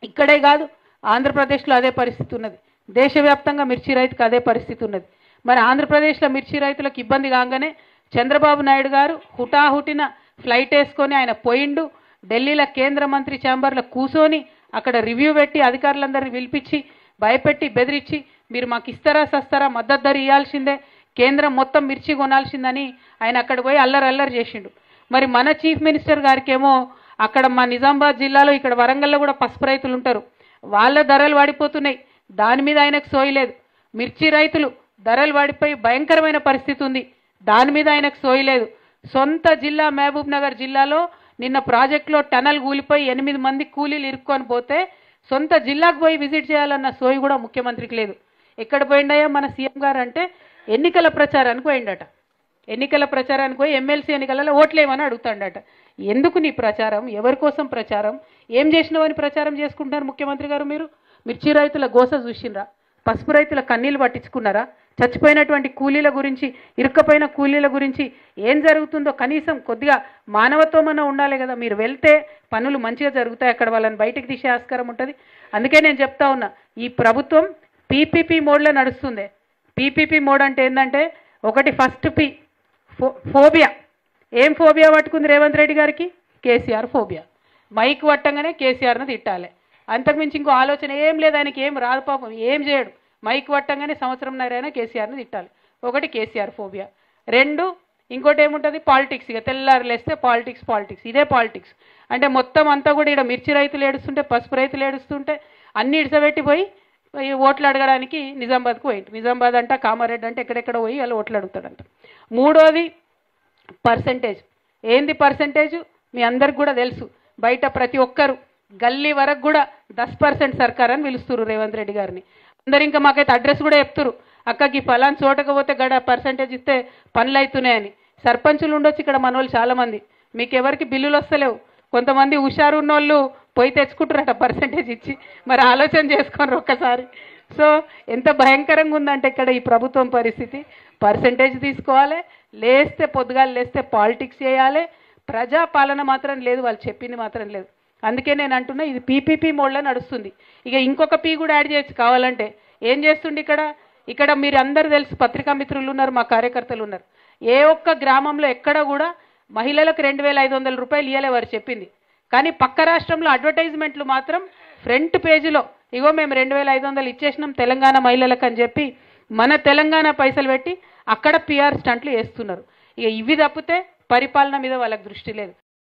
ఇక్కడే కాదు ఆంధ్రప్రదేశ్లో అదే పరిస్థితి ఉన్నది. దేశవ్యాప్తంగా మిర్చి రైతుకు అదే పరిస్థితి ఉన్నది. మరి ఆంధ్రప్రదేశ్లో మిర్చి రైతులకు ఇబ్బంది కాగానే చంద్రబాబు నాయుడు గారు హుటాహుటిన ఫ్లైట్ వేసుకొని ఆయన పోయిండు. ఢిల్లీలో కేంద్ర మంత్రి ఛాంబర్లో కూర్చొని అక్కడ రివ్యూ పెట్టి అధికారులందరినీ పిలిపించి భయపెట్టి బెదిరించి మీరు మాకు ఇస్తారా సస్తారా, మద్దతు ధర ఇవ్వాల్సిందే, కేంద్రం మొత్తం మిర్చి కొనాల్సిందని ఆయన అక్కడ పోయి అల్లరి చేసిండు. మరి మన చీఫ్ మినిస్టర్ గారికేమో అక్కడ మా నిజామాబాద్ జిల్లాలో ఇక్కడ వరంగల్లో కూడా పసుపు రైతులు ఉంటారు, వాళ్ళ ధరలు పడిపోతున్నాయి, దాని మీద ఆయనకు సోయలేదు. మిర్చి రైతులు ధరలు పడిపోయి భయంకరమైన పరిస్థితి ఉంది, దాని మీద ఆయనకు సోయలేదు. సొంత జిల్లా మహబూబ్ నగర్ జిల్లాలో నిన్న ప్రాజెక్టులో టనల్ కూలిపోయి 8 మంది కూలీలు ఇరుక్కొని పోతే సొంత జిల్లాకు పోయి విజిట్ చేయాలన్న సోయి కూడా ముఖ్యమంత్రికి లేదు. ఎక్కడ పోయిండయా మన సీఎం గారు అంటే ఎన్నికల ప్రచారానికి పోయిండట. ఎన్నికల ప్రచారానికి పోయి ఎమ్మెల్సీ ఎన్నికలలో ఓట్లేమని అడుగుతాడట. ఎందుకు నీ ప్రచారం, ఎవరి కోసం ప్రచారం, ఏం చేసినావని ప్రచారం చేసుకుంటున్నారు ముఖ్యమంత్రి గారు? మీరు మిర్చి రైతుల గోస చూసిండ్రా? పసుపు రైతుల కన్నీళ్ళు పట్టించుకున్నారా? చచ్చిపోయినటువంటి కూలీల గురించి, ఇరుక్కపోయిన కూలీల గురించి ఏం జరుగుతుందో కనీసం కొద్దిగా మానవత్వమన్నా ఉండాలి కదా. మీరు వెళ్తే పనులు మంచిగా జరుగుతాయి, అక్కడ వాళ్ళని బయటికి తీసే ఆస్కారం ఉంటుంది. అందుకే నేను చెప్తా ఉన్నా, ఈ ప్రభుత్వం పీపీపీ మోడ్లో నడుస్తుంది. పీపీపీ మోడ్ అంటే ఏంటంటే ఒకటి ఫస్ట్ పి ఫోబియా. ఏం ఫోబియా పట్టుకుంది రేవంత్ రెడ్డి గారికి? కేసీఆర్ ఫోబియా. మైక్ పట్టంగానే కేసీఆర్ను తిట్టాలి, అంతకుమించి ఇంకో ఆలోచన ఏం లేదు. ఆయనకి ఏం రాదు పాపం, ఏం చేయడు. మైక్ పట్టంగానే సంవత్సరంన్నరైనా కేసీఆర్ని తిట్టాలి. ఒకటి కేసీఆర్ ఫోబియా. రెండు, ఇంకోటి ఏముంటుంది? పాలిటిక్స్. ఇక తెల్లారులేస్తే పాలిటిక్స్ ఇదే పాలిటిక్స్. అంటే మొత్తం అంతా కూడా ఇక్కడ మిర్చి రైతులు ఏడుస్తుంటే, పసుపు రైతులు ఏడుస్తుంటే అన్ని ఇడిసబెట్టిపోయి ఓట్లు అడగడానికి నిజామాబాద్కు పోయింది. నిజామాబాద్ అంట, కామారెడ్డి అంటే ఎక్కడెక్కడ పోయి వాళ్ళు ఓట్లు అడుగుతాడంట. మూడోది పర్సంటేజ్. ఏంది పర్సంటేజ్? మీ అందరికి కూడా తెలుసు. బయట ప్రతి ఒక్కరు గల్లీ వరకు కూడా 10% సర్కార్ అని పిలుస్తున్నారు రేవంత్ రెడ్డి గారిని. అందరు ఇంకా మాకైతే అడ్రస్ కూడా చెప్తున్నారు, అక్కకి ఫలాన్ చోటకపోతే గడ పర్సంటేజ్ ఇస్తే పనులు అవుతున్నాయని. సర్పంచులు ఉండొచ్చు ఇక్కడ మన వాళ్ళు చాలామంది, మీకు ఎవరికి బిల్లులు వస్తలేవు. కొంతమంది హుషారు ఉన్నోళ్ళు పోయి తెచ్చుకుంటారట పర్సంటేజ్ ఇచ్చి. మరి ఆలోచన చేసుకోండి ఒక్కసారి. సో ఎంత భయంకరంగా ఉందంటే ఇక్కడ ఈ ప్రభుత్వం పరిస్థితి. పర్సంటేజ్ తీసుకోవాలి, లేస్తే పొద్దుగాలు లేస్తే పాలిటిక్స్ చేయాలి, ప్రజాపాలన మాత్రం లేదు, వాళ్ళు చెప్పింది మాత్రం లేదు. అందుకే నేను అంటున్నా ఇది పీపీపీ మోడ్లో నడుస్తుంది. ఇక ఇంకొక పీ కూడా యాడ్ చేయొచ్చు కావాలంటే. ఏం చేస్తుండే ఇక్కడ మీరు అందరూ తెలుసు, పత్రికా మిత్రులు ఉన్నారు, మా కార్యకర్తలు ఉన్నారు. ఏ ఒక్క గ్రామంలో ఎక్కడ కూడా మహిళలకు 2500 రూపాయలు ఇవ్వలే వారు చెప్పింది. కానీ పక్క రాష్ట్రంలో అడ్వర్టైజ్మెంట్లు మాత్రం ఫ్రంట్ పేజీలో ఇగో మేము 2500 ఇచ్చేసినాం తెలంగాణ మహిళలకు అని చెప్పి మన తెలంగాణ పైసలు పెట్టి అక్కడ పిఆర్ స్టంట్లు వేస్తున్నారు. ఇక ఇవి తప్పితే పరిపాలన మీద వాళ్ళకి దృష్టి లేదు.